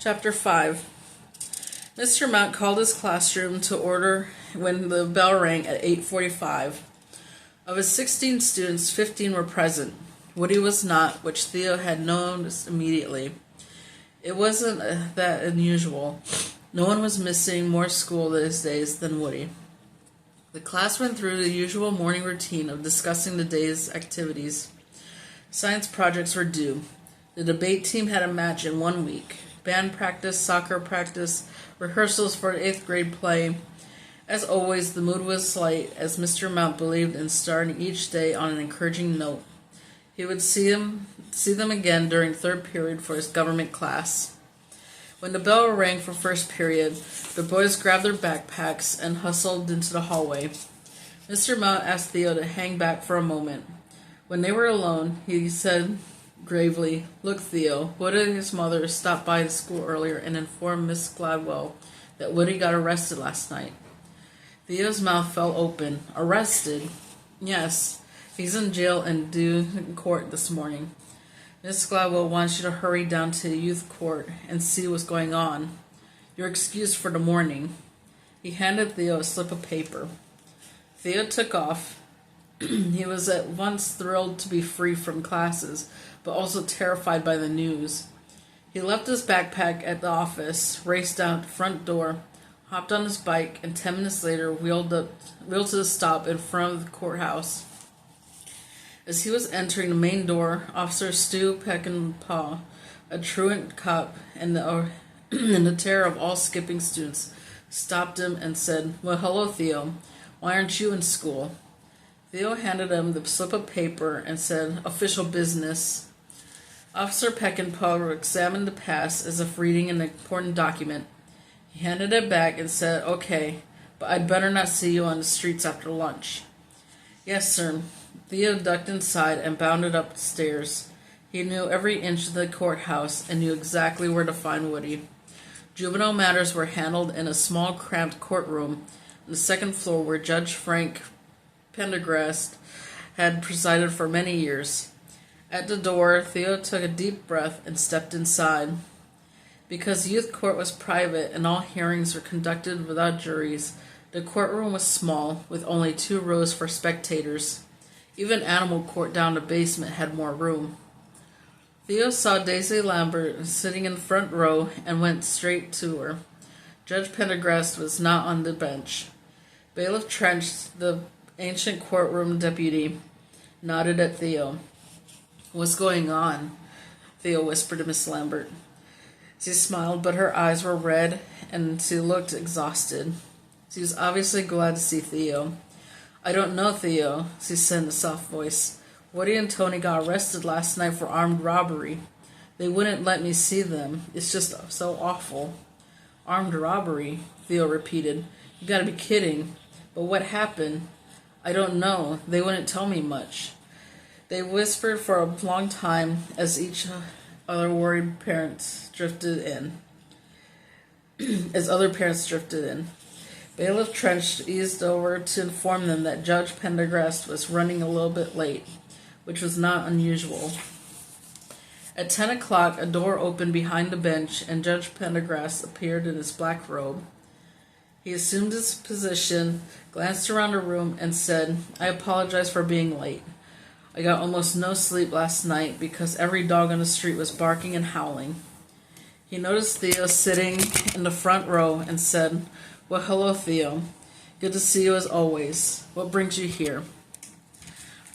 Chapter 5. Mr. Mount called his classroom to order when the bell rang at 8:45. Of his 16 students, 15 were present. Woody was not, which Theo had noticed immediately. It wasn't that unusual. No one was missing more school these days than Woody. The class went through the usual morning routine of discussing the day's activities. Science projects were due. The debate team had a match in 1 week. Band practice, soccer practice, rehearsals for an 8th grade play. As always, the mood was light, as Mr. Mount believed in starting each day on an encouraging note. He would see them again during third period for his government class. When the bell rang for first period, the boys grabbed their backpacks and hustled into the hallway. Mr. Mount asked Theo to hang back for a moment. When they were alone, he said gravely, "Look, Theo, Woody and his mother stopped by the school earlier and informed Miss Gladwell that Woody got arrested last night." Theo's mouth fell open. "Arrested?" "Yes. He's in jail and due in court this morning. Miss Gladwell wants you to hurry down to the youth court and see what's going on. You're excused for the morning." He handed Theo a slip of paper. Theo took off. He was at once thrilled to be free from classes, but also terrified by the news. He left his backpack at the office, raced out the front door, hopped on his bike, and 10 minutes later wheeled to the stop in front of the courthouse. As he was entering the main door, Officer Stu Peckinpah, a truant cop and the terror of all skipping students, stopped him and said, "Well, hello, Theo. Why aren't you in school?" Theo handed him the slip of paper and said, "Official business." Officer Peckinpah examined the pass as if reading an important document. He handed it back and said, "Okay, but I'd better not see you on the streets after lunch." "Yes, sir." Theo ducked inside and bounded up the stairs. He knew every inch of the courthouse and knew exactly where to find Woody. Juvenile matters were handled in a small, cramped courtroom on the second floor where Judge Frank Pendergrast had presided for many years. At the door, Theo took a deep breath and stepped inside. Because youth court was private and all hearings were conducted without juries, the courtroom was small, with only 2 rows for spectators. Even animal court down the basement had more room. Theo saw Daisy Lambert sitting in the front row and went straight to her. Judge Pendergrast was not on the bench. Bailiff Trench, the ancient courtroom deputy, nodded at Theo. "What's going on?" Theo whispered to Miss Lambert. She smiled, but her eyes were red and she looked exhausted. She was obviously glad to see Theo. "I don't know, Theo," she said in a soft voice. "Woody and Tony got arrested last night for armed robbery. They wouldn't let me see them. It's just so awful." "Armed robbery?" Theo repeated. "You gotta be kidding. But what happened?" "I don't know. They wouldn't tell me much." They whispered for a long time as each other worried parents drifted in. Other parents drifted in. Bailiff Trench eased over to inform them that Judge Pendergrast was running a little bit late, which was not unusual. At 10 o'clock, a door opened behind the bench, and Judge Pendergrast appeared in his black robe. He assumed his position, glanced around the room, and said, "I apologize for being late. I got almost no sleep last night because every dog on the street was barking and howling." He noticed Theo sitting in the front row and said, "Well, hello, Theo. Good to see you as always. What brings you here?"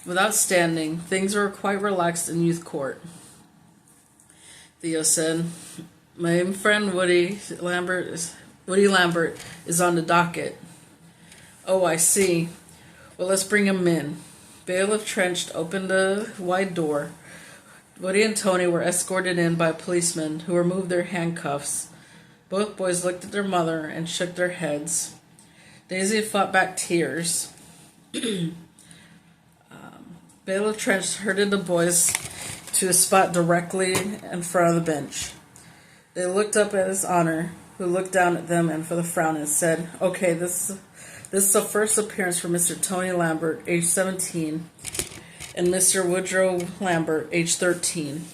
Without standing, things were quite relaxed in youth court. Theo said, "My friend Woody Lambert is on the docket." "Oh, I see. Well, let's bring him in." Bailiff Trench opened a wide door. Woody and Tony were escorted in by policemen who removed their handcuffs. Both boys looked at their mother and shook their heads. Daisy fought back tears. Bailiff Trench herded the boys to a spot directly in front of the bench. They looked up at His Honor, who looked down at them and for the frown and said, "Okay, this is the first appearance for Mr. Tony Lambert, age 17, and Mr. Woodrow Lambert, age 13.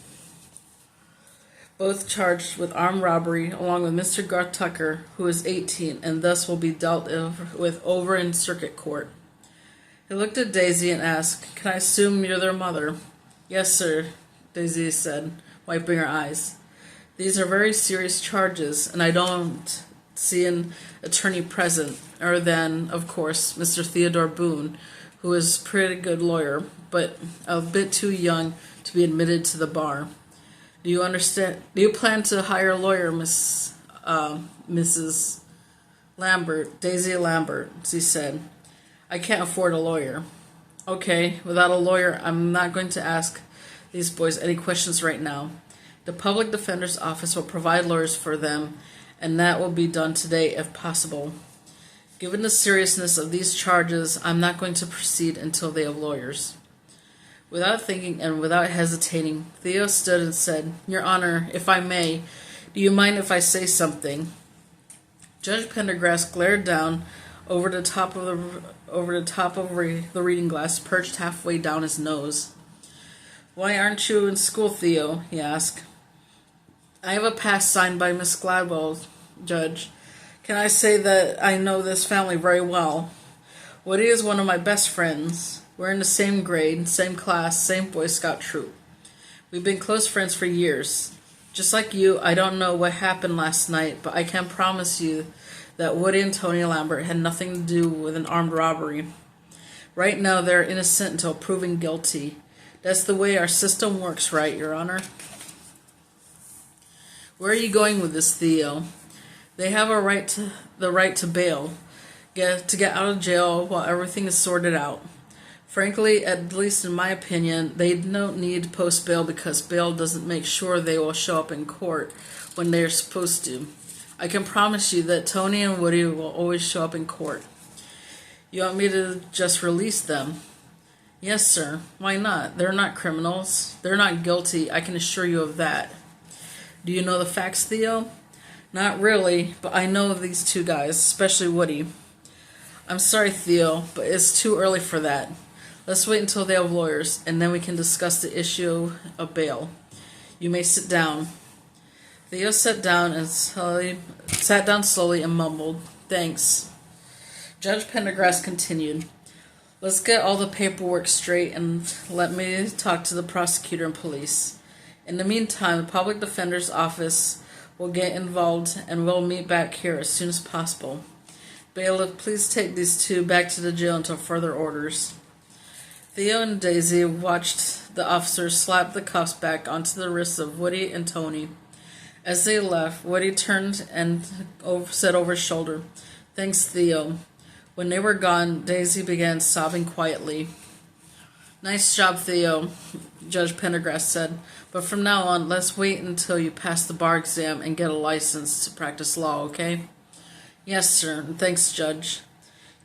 both charged with armed robbery, along with Mr. Garth Tucker, who is 18 and thus will be dealt with over in circuit court. He looked at Daisy and asked, "Can I assume you're their mother?" "Yes, sir," Daisy said, wiping her eyes. "These are very serious charges, and I don't see an attorney present, other than, of course, Mr. Theodore Boone, who is a pretty good lawyer, but a bit too young to be admitted to the bar. Do you understand? Do you plan to hire a lawyer, Mrs. Lambert, Daisy Lambert?" she said. "I can't afford a lawyer." "Okay, without a lawyer, I'm not going to ask these boys any questions right now. The public defender's office will provide lawyers for them, and that will be done today if possible. Given the seriousness of these charges, I'm not going to proceed until they have lawyers." Without thinking and without hesitating, Theo stood and said, "Your Honor, if I may, do you mind if I say something?" Judge Pendergrass glared down over the top of the reading glass perched halfway down his nose. "Why aren't you in school, Theo?" he asked. "I have a pass signed by Miss Gladwell, Judge. Can I say that I know this family very well? Woody is one of my best friends. We're in the same grade, same class, same Boy Scout troop. We've been close friends for years. Just like you, I don't know what happened last night, but I can promise you that Woody and Tony Lambert had nothing to do with an armed robbery. Right now, they're innocent until proven guilty. That's the way our system works, right, Your Honor?" "Where are you going with this, Theo?" "They have the right to bail, to get out of jail while everything is sorted out. Frankly, at least in my opinion, they don't need post-bail because bail doesn't make sure they will show up in court when they are supposed to. I can promise you that Tony and Woody will always show up in court." "You want me to just release them?" "Yes, sir. Why not? They're not criminals. They're not guilty, I can assure you of that." "Do you know the facts, Theo?" "Not really, but I know these two guys, especially Woody." "I'm sorry, Theo, but it's too early for that. Let's wait until they have lawyers, and then we can discuss the issue of bail. You may sit down." Theo sat down slowly and mumbled, "Thanks." Judge Pendergrass continued, "Let's get all the paperwork straight and let me talk to the prosecutor and police. In the meantime, the public defender's office will get involved and we'll meet back here as soon as possible. Bailiff, please take these two back to the jail until further orders." Theo and Daisy watched the officers slap the cuffs back onto the wrists of Woody and Tony. As they left, Woody turned and said over his shoulder, "Thanks, Theo." When they were gone, Daisy began sobbing quietly. "Nice job, Theo," Judge Pendergrass said. "But from now on, let's wait until you pass the bar exam and get a license to practice law, okay?" "Yes, sir, and thanks, Judge."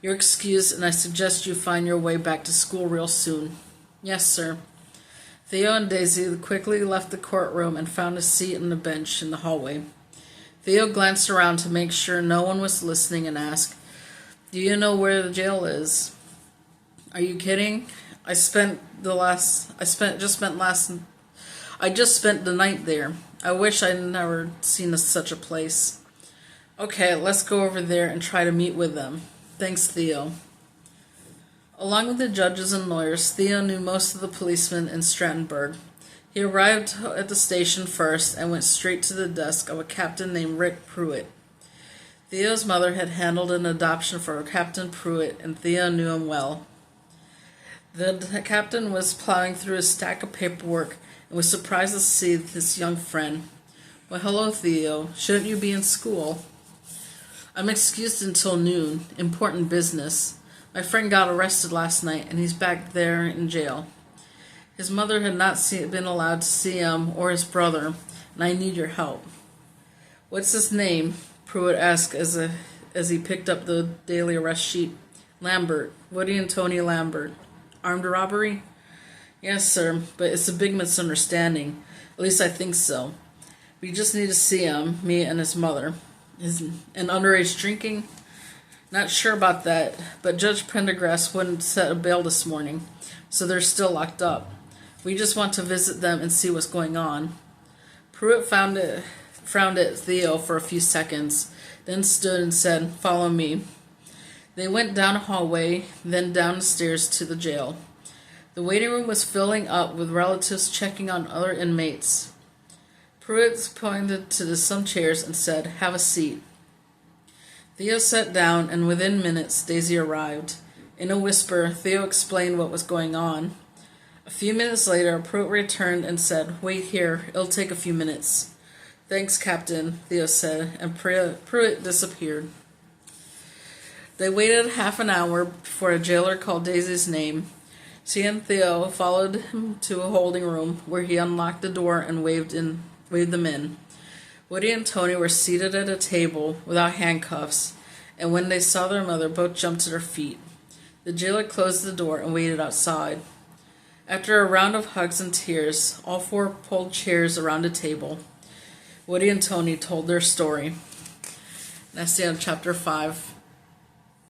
"You're excused, and I suggest you find your way back to school real soon." "Yes, sir." Theo and Daisy quickly left the courtroom and found a seat on the bench in the hallway. Theo glanced around to make sure no one was listening and asked, "Do you know where the jail is?" "Are you kidding? I just spent the night there. I wish I'd never seen such a place." "Okay, let's go over there and try to meet with them." "Thanks, Theo." Along with the judges and lawyers, Theo knew most of the policemen in Strattonburg. He arrived at the station first and went straight to the desk of a captain named Rick Pruitt. Theo's mother had handled an adoption for Captain Pruitt, and Theo knew him well. The captain was plowing through a stack of paperwork and was surprised to see his young friend. "Well, hello, Theo. Shouldn't you be in school?" "I'm excused until noon. Important business. My friend got arrested last night, and he's back there in jail. His mother had not been allowed to see him or his brother, and I need your help." "What's his name?" Pruitt asked as he picked up the daily arrest sheet. "Lambert. Woody and Tony Lambert." "Armed robbery?" "Yes, sir, but it's a big misunderstanding. At least I think so. We just need to see him, me and his mother." "And underage drinking?" "Not sure about that, but Judge Pendergrass wouldn't set a bail this morning, so they're still locked up. We just want to visit them and see what's going on." Pruitt frowned at Theo for a few seconds, then stood and said, "Follow me." They went down a hallway, then down the stairs to the jail. The waiting room was filling up with relatives checking on other inmates. Pruitt pointed to some chairs and said, "Have a seat." Theo sat down, and within minutes Daisy arrived. In a whisper, Theo explained what was going on. A few minutes later, Pruitt returned and said, "Wait here, it'll take a few minutes." "Thanks, Captain," Theo said, and Pruitt disappeared. They waited half an hour before a jailer called Daisy's name. She and Theo followed him to a holding room, where he unlocked the door and waved them in. Woody and Tony were seated at a table without handcuffs, and when they saw their mother, both jumped to their feet. The jailer closed the door and waited outside. After a round of hugs and tears, all four pulled chairs around the table. Woody and Tony told their story. That's the end of chapter 5.